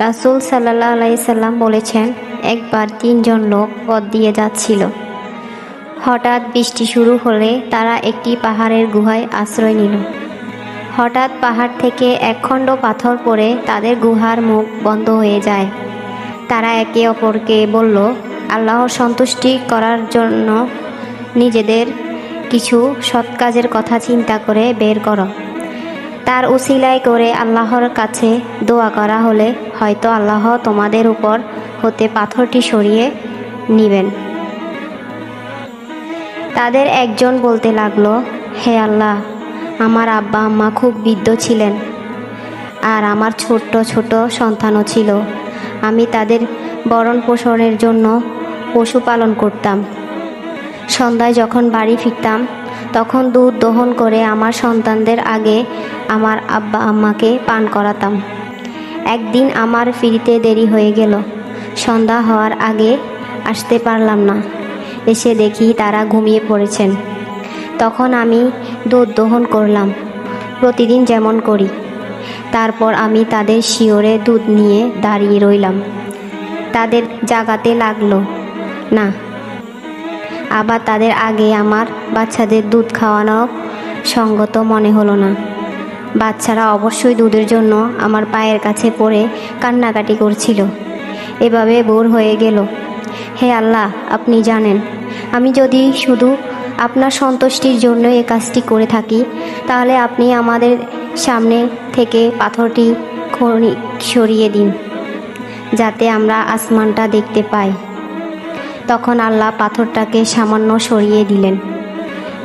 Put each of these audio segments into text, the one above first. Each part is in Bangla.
রাসূল সাল্লাল্লাহু আলাইহি সাল্লাম বলেছেন, একবার ৩ জন লোক পথ দিয়ে যাচ্ছিল। হঠাৎ বৃষ্টি শুরু হলে তারা একটি পাহাড়ের গুহায় আশ্রয় নিল। হঠাৎ পাহাড় থেকে একখণ্ড পাথর পড়ে তাদের গুহার মুখ বন্ধ হয়ে যায়। তারা একে অপরকে বলল, আল্লাহর সন্তুষ্টি করার জন্য নিজেদের কিছু সৎ কাজের কথা চিন্তা করে বের করো। তার উসিলায় করে আল্লাহর কাছে দোয়া করা হলে হয়তো আল্লাহ তোমাদের উপর হতে পাথরটি সরিয়ে নেবেন। তাদের একজন বলতে লাগলো, হে আল্লাহ, আমার আব্বা আম্মা খুব বৃদ্ধ ছিলেন আর আমার ছোট্ট ছোট সন্তানও ছিল। আমি তাদের ভরণ পোষণের জন্য পশু পালন করতাম। সন্ধ্যায় যখন বাড়ি ফিরতাম তখন দুধ দহন করে আমার সন্তানদের আগে আমার আব্বা আম্মাকে পান করাতাম। একদিন আমার ফিরতে দেরি হয়ে গেল। সন্ধ্যা হওয়ার আগে আসতে পারলাম না। এসে দেখি তারা ঘুমিয়ে পড়েছেন। তখন আমি দুধ দহন করলাম, প্রতিদিন যেমন করি। তারপর আমি তাদের শিয়রে দুধ নিয়ে দাঁড়িয়ে রইলাম। তাদের জাগাতে লাগলো না। আবার তাদের আগে আমার বাচ্চাদের দুধ খাওয়ানো সঙ্গত মনে হলো না। বাচ্চারা অবশ্যই দুধের জন্য আমার পায়ের কাছে পড়ে কান্নাকাটি করছিল। এভাবে বোর হয়ে গেল। হে আল্লাহ, আপনি জানেন, আমি যদি শুধু আপনার সন্তুষ্টির জন্য এই কাজটি করে থাকি, তাহলে আপনি আমাদের সামনে থেকে পাথরটি সরিয়ে দিন, যাতে আমরা আসমানটা দেখতে পাই। তখন আল্লাহ পাথরটাকে সামান্য সরিয়ে দিলেন।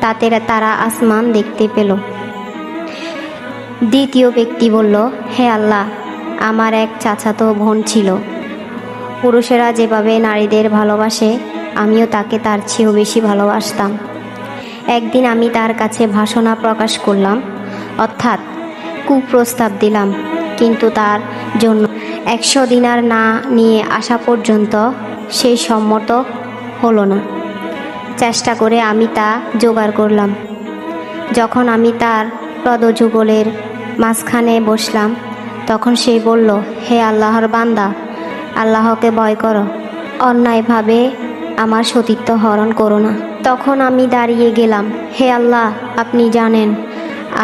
তাতে তারা আসমান দেখতে পেল। দ্বিতীয় ব্যক্তি বলল, হে আল্লাহ, আমার এক চাচাতো বোন ছিল। পুরুষেরা যেভাবে নারীদের ভালোবাসে, আমিও তাকে তার চেয়েও বেশি ভালোবাসতাম। একদিন আমি তার কাছে বাসনা প্রকাশ করলাম, অর্থাৎ কুপ্রস্তাব দিলাম, কিন্তু তার জন্য 100 দিনার না নিয়ে আসা পর্যন্ত সে সম্মত হলো না। চেষ্টা করে আমি তা জোগাড় করলাম। যখন আমি তার পদযুগলের মাঝখানে বসলাম, তখন সে বলল, হে আল্লাহর বান্দা, আল্লাহকে ভয় করো, অন্যায়ভাবে আমার সতীত্ব হরণ করো না। তখন আমি দাঁড়িয়ে গেলাম। হে আল্লাহ, আপনি জানেন,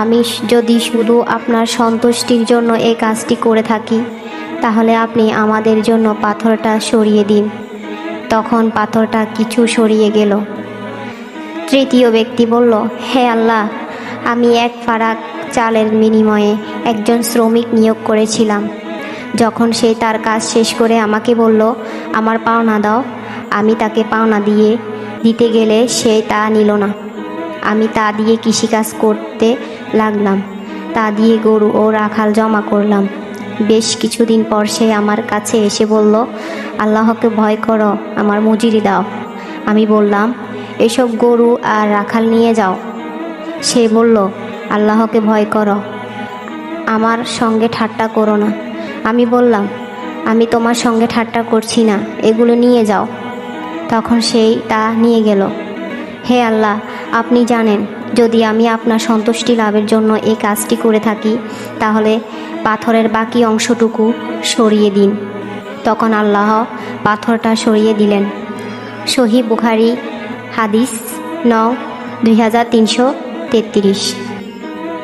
আমি যদি শুধু আপনার সন্তুষ্টির জন্য এই কাজটি করে থাকি, তাহলে আপনি আমাদের জন্য পাথরটা সরিয়ে দিন। তখন পাথরটা কিছু সরিয়ে গেল। তৃতীয় ব্যক্তি বলল, হে আল্লাহ, আমি এক ফারাক চালের বিনিময়ে একজন শ্রমিক নিয়োগ করেছিলাম। যখন সে তার কাজ শেষ করে আমাকে বলল, আমার পাওনা দাও, আমি তাকে পাওনা দিতে গেলে সে তা নিল না। আমি তা দিয়ে কৃষিকাজ করতে লাগলাম। তা দিয়ে গরু ও রাখাল জমা করলাম। বেশ কিছুদিন পর সে আমার কাছে এসে বলল, আল্লাহকে ভয় করো, আমার মজুরি দাও। আমি বললাম, এসব গরু আর রাখাল নিয়ে যাও। সে বলল, আল্লাহকে ভয় করো, আমার সঙ্গে ঠাট্টা করো না। আমি বললাম, আমি তোমার সঙ্গে ঠাট্টা করছি না, এগুলো নিয়ে যাও। তখন সেই তা নিয়ে গেল। হে আল্লাহ, আপনি জানেন, যদি আমি আপনার সন্তুষ্টি লাভের জন্য এই কাজটি করে থাকি, তাহলে পাথরের বাকি অংশটুকু সরিয়ে দিন। তখন আল্লাহ পাথরটা সরিয়ে দিলেন। সহিহ বুখারী, হাদিস 9, 2333।